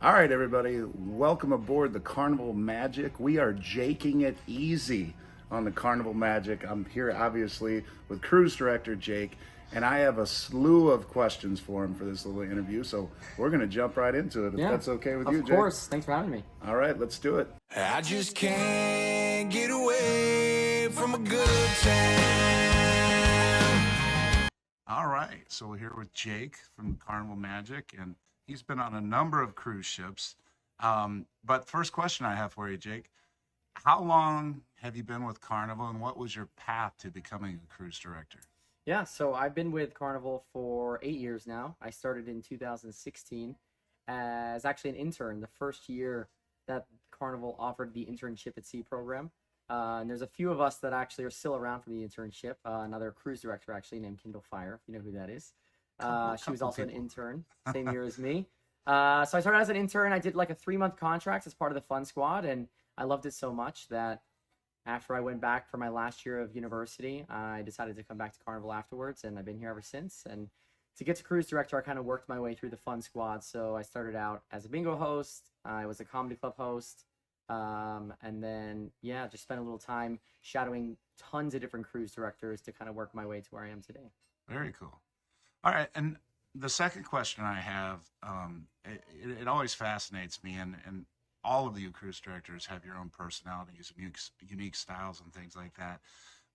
All right, everybody, welcome aboard the Carnival Magic. We are jaking it easy on the Carnival Magic. I'm here, obviously, with Cruise Director Jake, and I have a slew of questions for him for this little interview. So we're going to jump right into it, if that's okay with you, Jake. Of course. Thanks for having me. All right, let's do it. I just can't get away from a good time. All right, so we're here with Jake from Carnival Magic, and he's been on a number of cruise ships. But first question I have for you, Jake, how long have you been with Carnival, and what was your path to becoming a cruise director? Yeah, so I've been with Carnival for 8 years now. I started in 2016 as actually an intern, the first year that Carnival offered the internship at sea program. And there's a few of us that actually are still around from the internship. Another cruise director actually named Kindle Fire, if you know who that is. She was also an intern, same year as me. So I started as an intern. I did like a 3-month contract as part of the Fun Squad, and I loved it so much that after I went back for my last year of university, I decided to come back to Carnival afterwards, and I've been here ever since. And to get to cruise director, I kind of worked my way through the Fun Squad. So I started out as a bingo host. I was a comedy club host. And then, yeah, just spent a little time shadowing tons of different cruise directors to kind of work my way to where I am today. Very cool. All right, and the second question I have, it always fascinates me, and all of you cruise directors have your own personalities, unique styles, and things like that.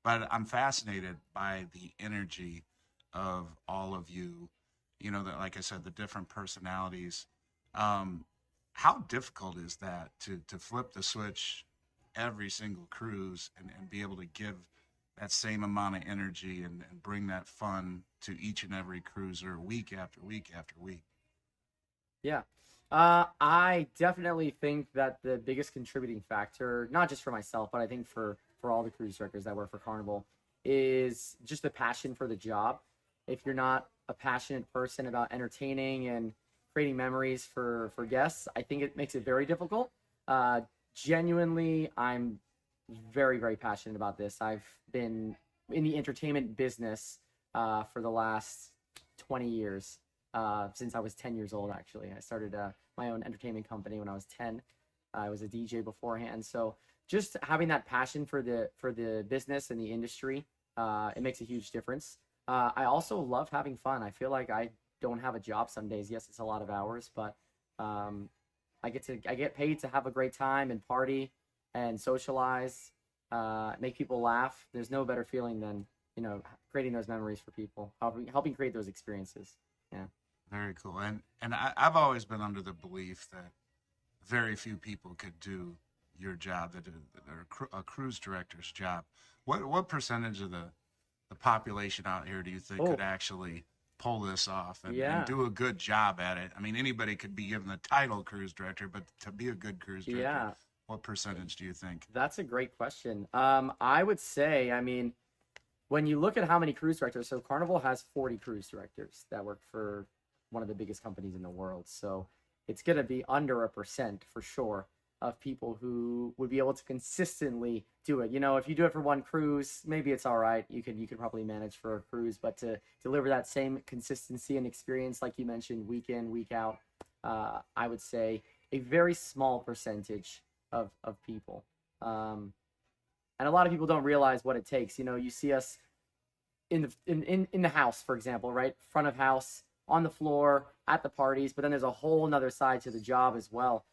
But I'm fascinated by the energy of all of you. You know, that, like I said, the different personalities. How difficult is that to flip the switch every single cruise and be able to give that same amount of energy and bring that fun to each and every cruiser week after week after week? Yeah. I definitely think that the biggest contributing factor, not just for myself, but I think for all the cruise directors that work for Carnival, is just the passion for the job. If you're not a passionate person about entertaining and creating memories for guests, I think it makes it very difficult. Genuinely, I'm very, very passionate about this. I've been in the entertainment business for the last 20 years, since I was 10 years old, actually. I started my own entertainment company when I was 10. I was a DJ beforehand. So just having that passion for the business and the industry, it makes a huge difference. I also love having fun. I feel like I don't have a job some days. Yes, it's a lot of hours, but I get paid to have a great time and party and socialize, make people laugh. There's no better feeling than, creating those memories for people, helping create those experiences. Yeah. Very cool. And I've always been under the belief that very few people could do your job, that are a cruise director's job. What percentage of the population out here do you think could actually pull this off and do a good job at it? I mean, anybody could be given the title cruise director, but to be a good cruise director, what percentage do you think? That's a great question. I would say, when you look at how many cruise directors, so Carnival has 40 cruise directors that work for one of the biggest companies in the world. So it's going to be under 1% for sure of people who would be able to consistently do it. If you do it for one cruise, maybe it's all right. You could probably manage for a cruise, but to deliver that same consistency and experience, like you mentioned, week in, week out, I would say a very small percentage of people. And a lot of people don't realize what it takes. You see us in the house, for example, right? Front of house, on the floor, at the parties, but then there's a whole nother side to the job as well,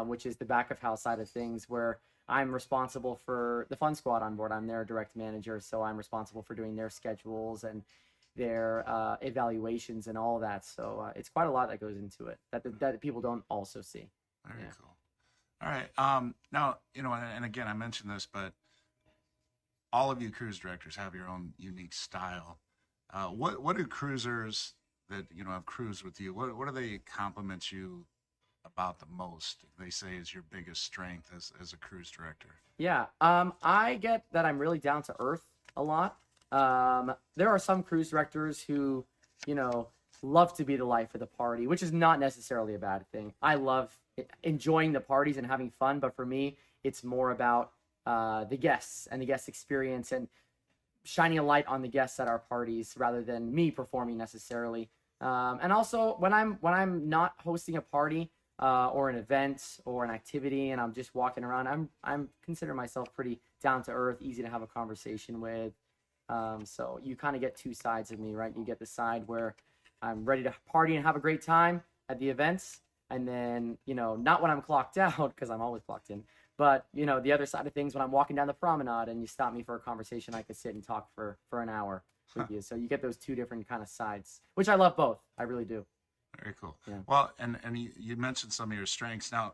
which is the back of house side of things, where I'm responsible for the Fun Squad on board. I'm their direct manager, so I'm responsible for doing their schedules and their evaluations and all of that. So it's quite a lot that goes into it that people don't also see. Very cool. All right. Now, and again, I mentioned this, but all of you cruise directors have your own unique style. What do cruisers that have cruised with you, what do they compliment you about the most? They say is your biggest strength as a cruise director. Yeah, I get that I'm really down to earth a lot. There are some cruise directors who, love to be the life of the party, which is not necessarily a bad thing. I love enjoying the parties and having fun, but for me, it's more about the guests and the guest experience and shining a light on the guests at our parties rather than me performing necessarily. And also when I'm not hosting a party, or an event or an activity, and I'm just walking around, I'm consider myself pretty down to earth, easy to have a conversation with. So you kind of get two sides of me, right? You get the side where I'm ready to party and have a great time at the events, and then, you know, not when I'm clocked out, because I'm always clocked in, but, you know, the other side of things, when I'm walking down the promenade and you stop me for a conversation, I could sit and talk for an hour with you. So you get those two different kind of sides, which I love both. I really do. Very cool. Yeah. Well, and you mentioned some of your strengths. Now,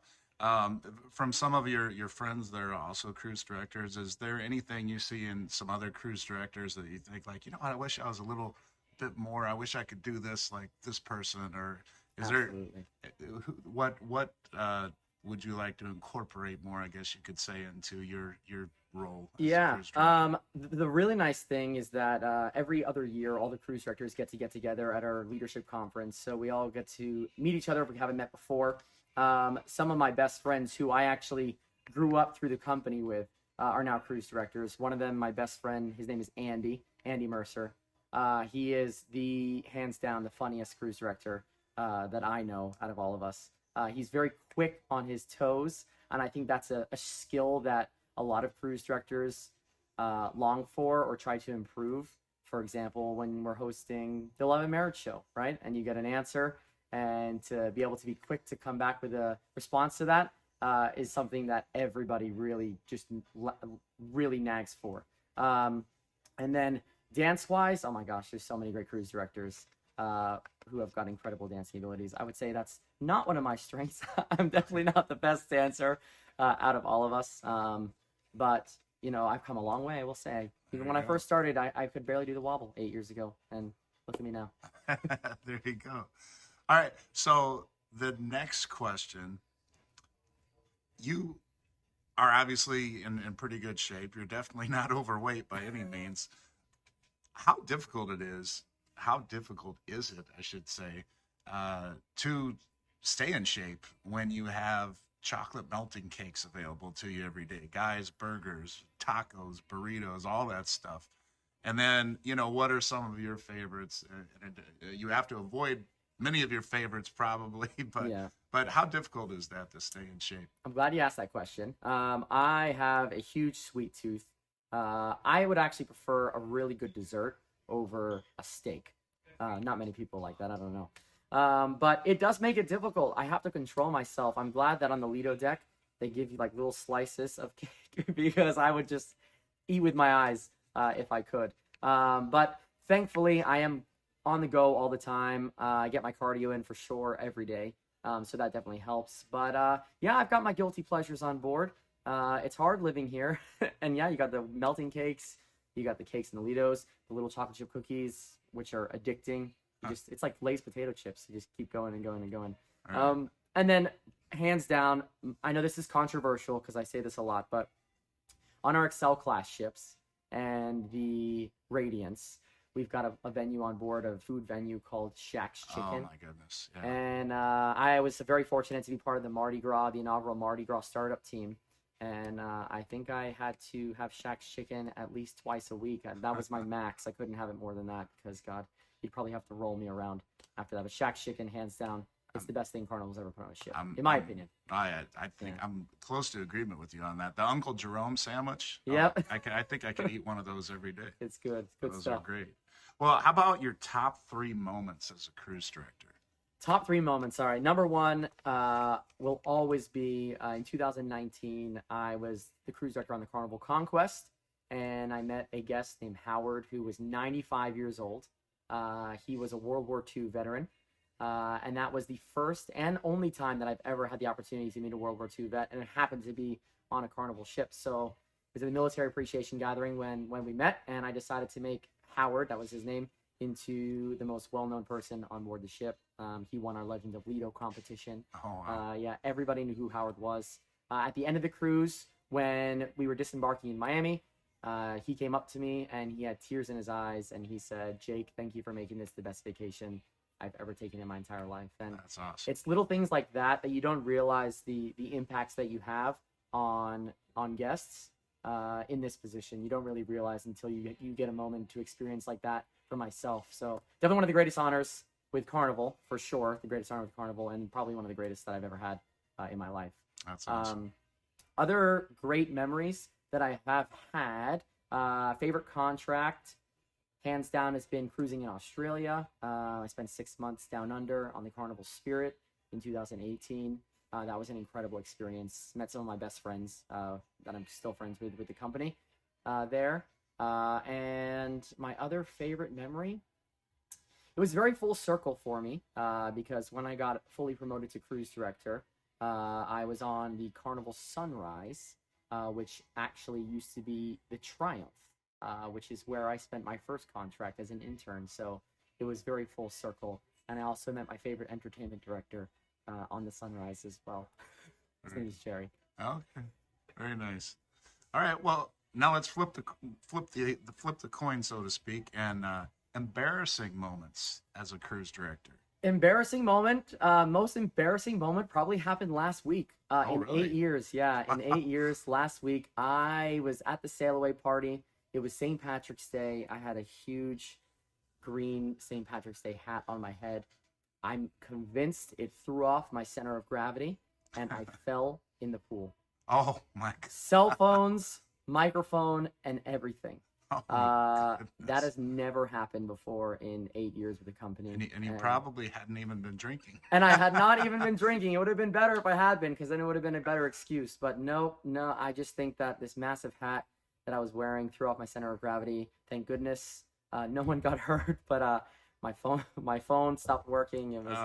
from some of your friends that are also cruise directors, is there anything you see in some other cruise directors that you think, like, you know what, I wish I was a little bit more, I wish I could do this like this person, or is Absolutely. there, what would you like to incorporate more, I guess you could say, into your role as a Yeah. cruise director? The really nice thing is that every other year, all the cruise directors get together at our leadership conference. So we all get to meet each other if we haven't met before. Some of my best friends who I actually grew up through the company with are now cruise directors. One of them, my best friend, his name is Andy Mercer. He is the hands down the funniest cruise director that I know out of all of us. He's very quick on his toes, and I think that's a skill that a lot of cruise directors long for or try to improve. For example, when we're hosting the Love and Marriage show, right? And you get an answer, and to be able to be quick to come back with a response to that is something that everybody really just really nags for. And then dance-wise, oh my gosh, there's so many great cruise directors who have got incredible dancing abilities. I would say that's not one of my strengths. I'm definitely not the best dancer out of all of us. But, you know, I've come a long way, I will say. Even when I first started, I could barely do the wobble 8 years ago. And look at me now. There you go. All right. So the next question, you are obviously in pretty good shape. You're definitely not overweight by any means. How difficult is it, I should say, to stay in shape when you have chocolate melting cakes available to you every day, guys, burgers, tacos, burritos, all that stuff? And then, you know, what are some of your favorites? You have to avoid many of your favorites probably, but Yeah. but how difficult is that to stay in shape? I'm glad you asked that question. I have a huge sweet tooth. I would actually prefer a really good dessert over a steak. Not many people like that. I don't know. But it does make it difficult. I have to control myself. I'm glad that on the Lido deck, they give you like little slices of cake because I would just eat with my eyes if I could. But thankfully, I am on the go all the time. I get my cardio in for sure every day. So that definitely helps. But yeah, I've got my guilty pleasures on board. It's hard living here. And yeah, you got the melting cakes, you got the cakes and the Lidos, the little chocolate chip cookies, which are addicting. It's like Lay's potato chips. You just keep going and going and going. Right. And then hands down, I know this is controversial because I say this a lot, but on our Excel class ships and the Radiance, we've got a venue on board, a food venue called Shack's Chicken. Oh my goodness. Yeah. And I was very fortunate to be part of the Mardi Gras, the inaugural Mardi Gras startup team. And I think I had to have Shack's Chicken at least twice a week. That was my max. I couldn't have it more than that because, God, you'd probably have to roll me around after that. But Shack's Chicken, hands down, it's the best thing Carnival's ever put on a ship, in my opinion. I think I'm close to agreement with you on that. The Uncle Jerome sandwich. Yep. I think I could eat one of those every day. It's good. It's good Those stuff. are great. Well, how about your top 3 moments as a cruise director? Top 3 moments. All right. Number 1 will always be in 2019. I was the cruise director on the Carnival Conquest, and I met a guest named Howard who was 95 years old. He was a World War II veteran, and that was the first and only time that I've ever had the opportunity to meet a World War II vet, and it happened to be on a Carnival ship. So it was a military appreciation gathering when we met, and I decided to make Howard, that was his name, into the most well-known person on board the ship. He won our Legend of Lido competition. Oh, wow. Yeah, everybody knew who Howard was. At the end of the cruise, when we were disembarking in Miami, he came up to me and he had tears in his eyes and he said, "Jake, thank you for making this the best vacation I've ever taken in my entire life." And That's awesome. it's little things like that that you don't realize the impacts that you have on guests in this position. You don't really realize until you get a moment to experience like that for myself. So definitely one of the greatest honors. with Carnival for sure, the greatest honor with Carnival, and probably one of the greatest that I've ever had in my life. That's awesome. Other great memories that I have had, favorite contract, hands down, has been cruising in Australia. I spent 6 months down under on the Carnival Spirit in 2018. That was an incredible experience. Met some of my best friends that I'm still friends with the company there. And my other favorite memory, it was very full circle for me because when I got fully promoted to cruise director, I was on the Carnival Sunrise, which actually used to be the Triumph, which is where I spent my first contract as an intern. So it was very full circle. And I also met my favorite entertainment director on the Sunrise as well. His name is Jerry. Okay, very nice. All right, well, now let's flip the coin, so to speak, and embarrassing moments as a cruise director. Embarrassing moment, most embarrassing moment probably happened last week. In really? 8 years, yeah, in 8 years, last week, I was at the sail away party. It was St. Patrick's Day. I had a huge green St. Patrick's Day hat on my head. I'm convinced it threw off my center of gravity, and I fell in the pool. Oh my God. Cell phones, microphone, and everything. Oh my That has never happened before in 8 years with the company. And you probably hadn't even been drinking. And I had not even been drinking. It would have been better if I had been, because then it would have been a better excuse. But no, I just think that this massive hat that I was wearing threw off my center of gravity. Thank goodness no one got hurt, but my phone stopped working. It was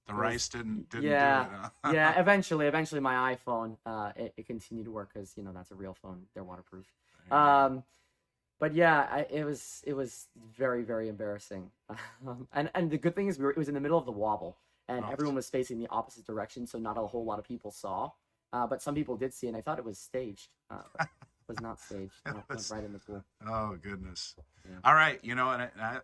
the rice didn't yeah, do it. Huh? yeah. Eventually my iPhone it continued to work because that's a real phone. They're waterproof. But yeah, it was very, very embarrassing. And the good thing is it was in the middle of the wobble, and everyone was facing the opposite direction, so not a whole lot of people saw. But some people did see, and I thought it was staged. But it was not staged. It went right in the pool. Oh goodness! Yeah. All right, and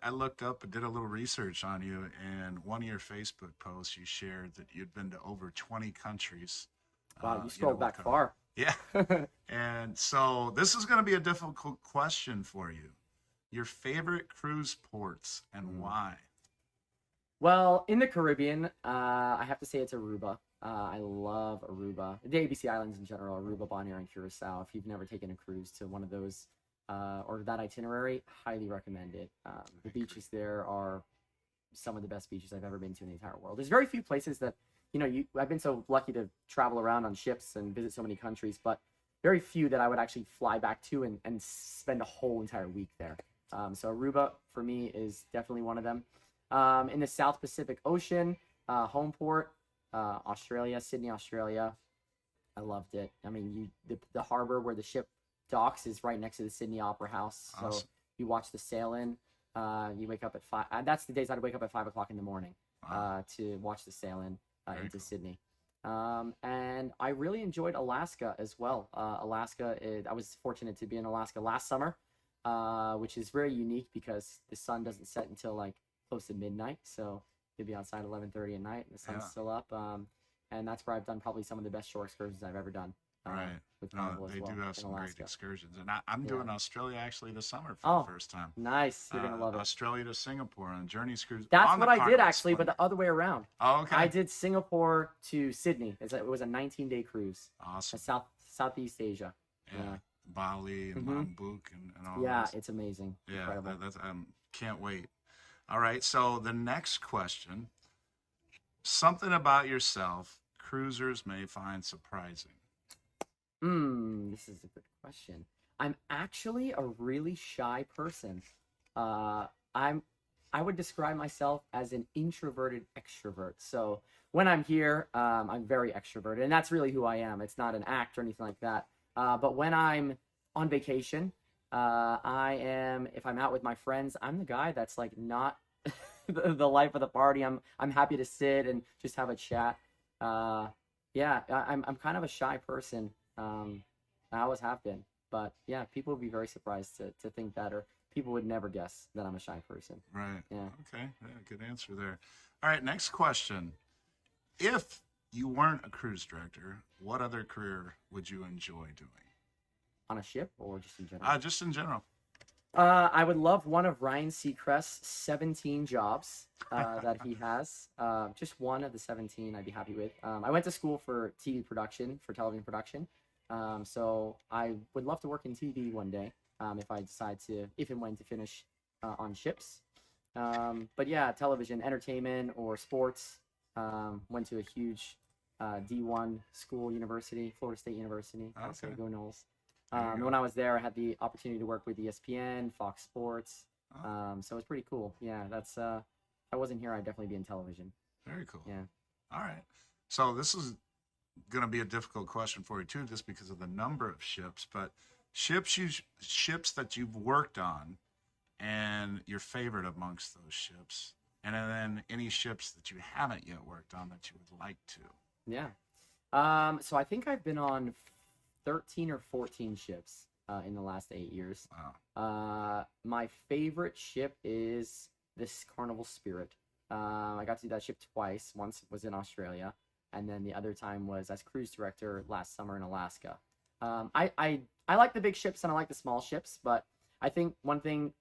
I looked up and did a little research on you, and one of your Facebook posts you shared that you'd been to over 20 countries. Wow, you scrolled back far. Yeah. And so this is going to be a difficult question for you. Your favorite cruise ports and why? Well, in the Caribbean, I have to say it's Aruba. I love Aruba. The ABC Islands in general, Aruba, Bonaire, and Curacao. If you've never taken a cruise to one of those or that itinerary, highly recommend it. The beaches there are some of the best beaches I've ever been to in the entire world. There's very few places that I've been so lucky to travel around on ships and visit so many countries, but very few that I would actually fly back to and spend a whole entire week there. So Aruba, for me, is definitely one of them. In the South Pacific Ocean, home port, Australia, Sydney, Australia. I loved it. I mean, the harbor where the ship docks is right next to the Sydney Opera House. So Awesome. you watch the sail in. You wake up at 5. That's the days I'd wake up at 5 o'clock in the morning to watch the sail in. Into cool. Sydney. And I really enjoyed Alaska as well. Alaska, I was fortunate to be in Alaska last summer, which is very unique because the sun doesn't set until like close to midnight. So you'll be outside 11:30 at night and the sun's still up. And that's where I've done probably some of the best shore excursions I've ever done. Right. With No, Carnival they as well, do have some great Alaska. excursions. And I'm doing Australia actually this summer for the first time. Nice. You're going to love it. Australia to Singapore on Journey's Cruise. That's what I did actually, but the other way around. Oh, okay. I did Singapore to Sydney. It was a 19-day cruise. Awesome. Southeast Asia. Yeah. Bali and Lombok and all Yeah, this. it's amazing. Yeah, Incredible. that's can't wait. All right, so the next question, something about yourself cruisers may find surprising. This is a good question. I'm actually a really shy person. I would describe myself as an introverted extrovert. So when I'm here, I'm very extroverted, and that's really who I am. It's not an act or anything like that. But when I'm on vacation, if I'm out with my friends, I'm the guy that's like not the life of the party. I'm happy to sit and just have a chat. Yeah, I'm kind of a shy person. I always have been, but yeah, people would be very surprised to think that, or people would never guess that I'm a shy person. Right. Yeah. Okay. Yeah, good answer there. All right. Next question. If you weren't a cruise director, what other career would you enjoy doing? On a ship or just in general? Just in general. I would love one of Ryan Seacrest's 17 jobs that he has. Just one of the 17 I'd be happy with. I went to school for TV production, for television production. So I would love to work in TV one day if I decide to, if and when to finish on ships. But yeah, television, entertainment, or sports. Went to a huge D1 school, university, Florida State University. So Okay. go Knowles. There you And go. when I was there, I had the opportunity to work with ESPN, Fox Sports. Oh. So it was pretty cool. Yeah, that's if I wasn't here, I'd definitely be in television. Very cool. Yeah. All right. So this is going to be a difficult question for you too, just because of the number of ships. But ships that you've worked on, and your favorite amongst those ships, and then any ships that you haven't yet worked on that you would like to. Yeah. So I think I've been on 13 or 14 ships in the last 8 years. Wow. My favorite ship is this Carnival Spirit. I got to do that ship twice. Once was in Australia, and then the other time was as cruise director last summer in Alaska. I like the big ships and I like the small ships, but I think one thing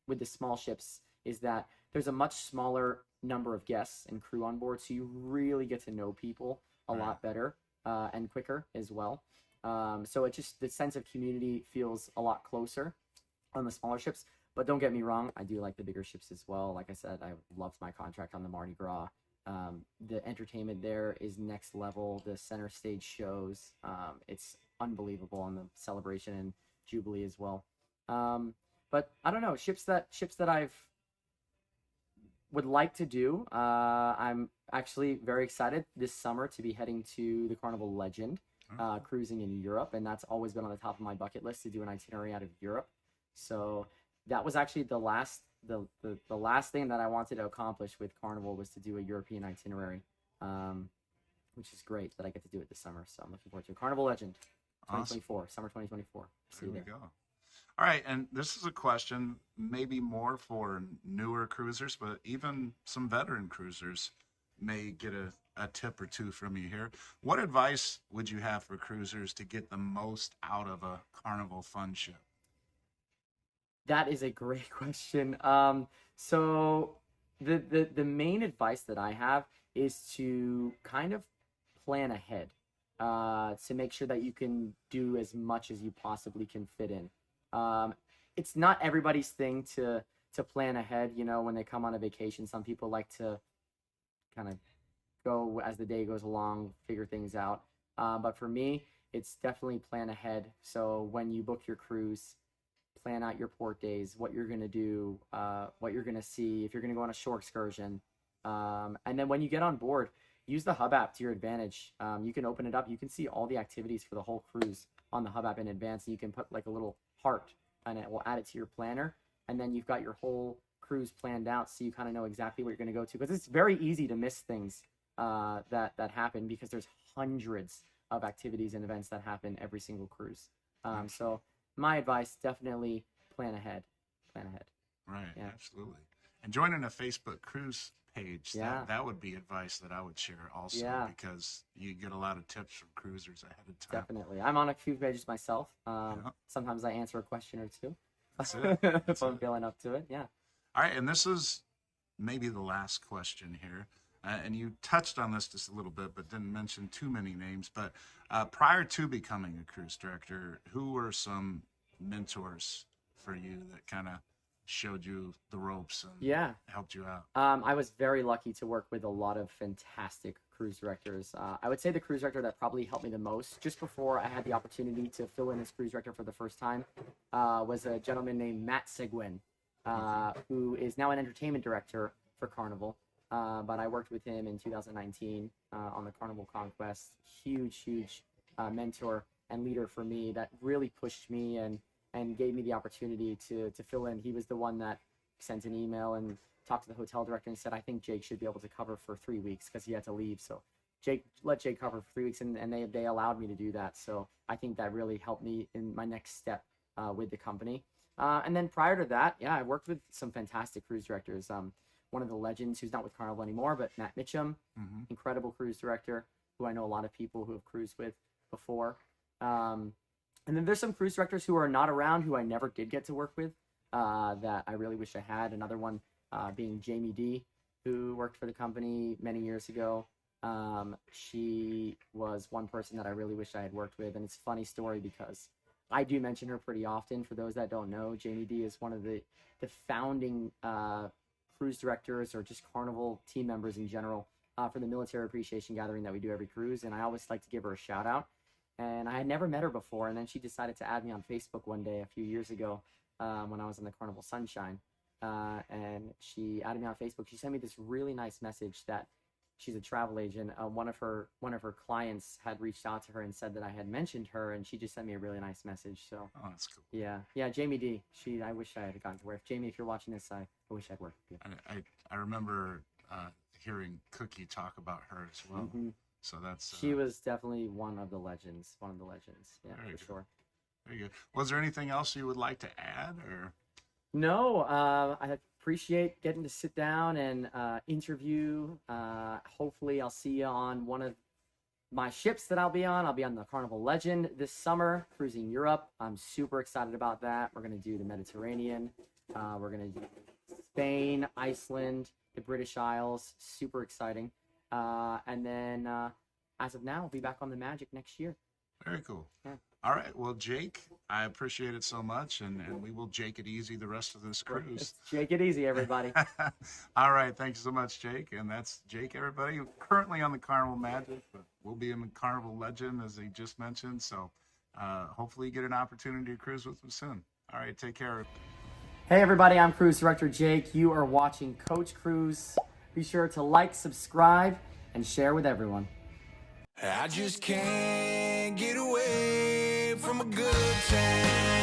with the small ships is that there's a much smaller number of guests and crew on board, so you really get to know people a lot better and quicker as well. So it just, the sense of community feels a lot closer on the smaller ships. But don't get me wrong, I do like the bigger ships as well. Like I said, I loved my contract on the Mardi Gras. The entertainment there is next level. The center stage shows, it's unbelievable on the celebration and Jubilee as well. But I don't know, ships that I've would like to do. I'm actually very excited this summer to be heading to the Carnival Legend, cruising in Europe, and that's always been on the top of my bucket list to do an itinerary out of Europe. So that was actually the last thing that I wanted to accomplish with Carnival, was to do a European itinerary, which is great that I get to do it this summer. So I'm looking forward to it. Carnival Legend 2024, summer 2024. See you There we there. go. All right, and this is a question maybe more for newer cruisers, but even some veteran cruisers may get a tip or two from you here. What advice would you have for cruisers to get the most out of a Carnival fun ship? That is a great question. So the main advice that I have is to kind of plan ahead, to make sure that you can do as much as you possibly can fit in. It's not everybody's thing to plan ahead. You know, when they come on a vacation, some people like to kind of go as the day goes along, figure things out. But for me, it's definitely plan ahead. So when you book your cruise, plan out your port days, what you're going to do, what you're going to see, if you're going to go on a shore excursion. And then when you get on board, use the Hub app to your advantage. You can open it up. You can see all the activities for the whole cruise on the Hub app in advance. And you can put like a little heart, and it will add it to your planner. And then you've got your whole cruise planned out, so you kind of know exactly what you're going to go to. Because it's very easy to miss things that happen, because there's hundreds of activities and events that happen every single cruise. So my advice, definitely plan ahead. Plan ahead. Right, Yeah. absolutely. And joining a Facebook cruise page, Yeah. that would be advice that I would share also, Yeah. because you get a lot of tips from cruisers ahead of time. Definitely. I'm on a few pages myself. Yeah. Sometimes I answer a question or two. That's it. If I'm feeling up to it. Yeah. All right, and this is maybe the last question here. And you touched on this just a little bit, but didn't mention too many names. But prior to becoming a cruise director, who were some mentors for you that kind of showed you the ropes and Yeah. helped you out? I was very lucky to work with a lot of fantastic cruise directors. I would say the cruise director that probably helped me the most, just before I had the opportunity to fill in as cruise director for the first time, was a gentleman named Matt Seguin, who is now an entertainment director for Carnival. But I worked with him in 2019 on the Carnival Conquest. Huge mentor and leader for me, that really pushed me and gave me the opportunity to fill in. He was the one that sent an email and talked to the hotel director and said, I think Jake should be able to cover for 3 weeks, because he had to leave. So let Jake cover for 3 weeks, and they allowed me to do that. So I think that really helped me in my next step with the company. And then prior to that, yeah, I worked with some fantastic cruise directors. One of the legends, who's not with Carnival anymore, but Matt Mitchum, incredible cruise director, who I know a lot of people who have cruised with before. And then there's some cruise directors who are not around, who I never did get to work with. that I really wish I had. Another one being Jamie D, who worked for the company many years ago. She was one person that I really wish I had worked with, and it's a funny story because I do mention her pretty often. For those that don't know, Jamie D is one of the founding cruise directors, or just Carnival team members in general, for the military appreciation gathering that we do every cruise, and I always like to give her a shout out. And I had never met her before, and then she decided to add me on Facebook one day a few years ago when I was in the Carnival Sunshine, and she added me on Facebook. She sent me this really nice message that she's a travel agent. One of her clients had reached out to her and said that I had mentioned her, and she just sent me a really nice message. So Oh, that's cool. yeah, Jamie D. I wish I had gotten to work. Jamie, if you're watching this, I wish I'd worked with you. I remember hearing Cookie talk about her as well. Mhm. So that's She was definitely one of the legends. Yeah, Very for good. sure. very good. Was there anything else you would like to add, or? No, I appreciate getting to sit down and interview. Hopefully, I'll see you on one of my ships that I'll be on. I'll be on the Carnival Legend this summer, cruising Europe. I'm super excited about that. We're going to do the Mediterranean. We're going to do Spain, Iceland, the British Isles. Super exciting. And then, as of now, I'll be back on the Magic next year. Very cool. Yeah. All right. Well, Jake, I appreciate it so much, and we will Jake it easy the rest of this cruise. Jake it easy, everybody. All right. Thanks so much, Jake. And that's Jake, everybody. Currently on the Carnival Magic, but we'll be in the Carnival Legend, as he just mentioned. So hopefully you get an opportunity to cruise with him soon. All right. Take care. Hey everybody, I'm Cruise Director Jake. You are watching Coach Cruise. Be sure to like, subscribe, and share with everyone. I just can't get away from a good time.